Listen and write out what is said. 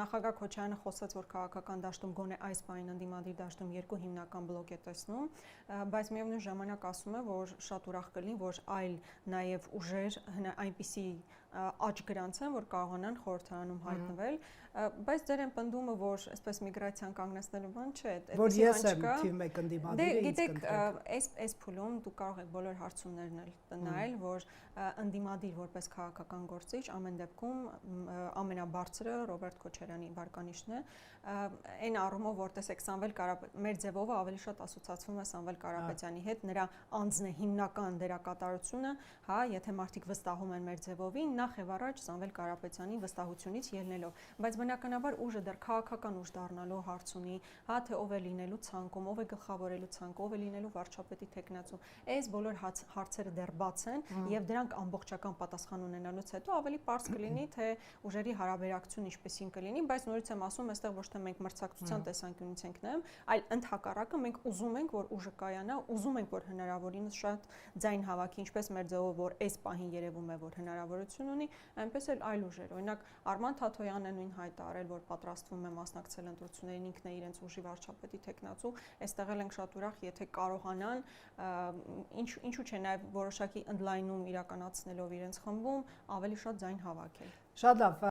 Նախագահ Քոչարյանը խոսեց, որ քաղաքական դաշտում գոնե այս բանին ընդդիմադիր դաշտում երկու հիմնական բլոկ է տեսնում, բայց միևնույն ժամանակ ասում է, որ շատ ուրախ կլինի, որ այլ նաև ուժեր այնպիսի աճ գրանցեն, որ կարողանան խորհրդարանում հայտնվել, բայց ձեր այն պնդումը, որ այսպես միգրացիան կանգնեցնելու բան չէ, որ ես եմ թիվ 1 ընդդիմադիրը, գիտեք, այս փուլում դուք կարող եք բոլոր հարցումներն նայել, որ ընդդիմադիր որպես քաղաքական գործիչ ամեն դեպքում ամենաբարձրը Ռոբերտ Քոչարյանի վարկանիշն է, այն առումով, որ տեսեք մեր ձևով ավելի շատ ասոցացվում է Սամվել Կարապետյանի հետ, նրա անձն է հիմնական դերակատարությունը, հա, եթե մարդիկ վստահում են մեր ձևովին, նախ եւ առաջ Սամվել Կարապետյանի վստահությունից ելնելով, բայց բնականաբար ուժը դեռ քաղաքական ուժ դառնալու հարց ունի, հա, թե ով է լինելու ցանկում, ով է գլխավորելու ցանկում, ով է լինելու վարչապետի թեկնածու, այս բոլոր հարցերը դեռ բաց են եւ դրանք ամբողջական պատասխան ունենալուց հետո ավելի պարզ կլինի, թե ուժերի հարաբերակցությունը ինչպեսին կլինի, բայց նորից եմ ասում, այստեղ ոչ թե մենք մրցակցության տեսանկյունից ենք նայում, այլ ընդհակառակը մենք ուզում ենք, որ ուժը կայանա, ուզում ենք, որ հնարավորինս շատ ձայն հավաքի, ինչպես մեր ձևով, որ այս պահին երևում է, որ հնարավորություն ունի, այնպես էլ այլ ուժեր։ Օրինակ Արման Թաթոյանը նույն հայտ արել, որ պատրաստվում է մասնակցել ընտրություններին, ինքն է իրենց ուժի վարչապետի թեկնածու, այստեղ էլ ենք շատ ուրախ, եթե կարողանան, ինչու՞ չէ, նաև որոշակի ընդլայնում իրականացնելով իրենց խմբում ավելի շատ ձայն հավաքել։ Շատ լավ։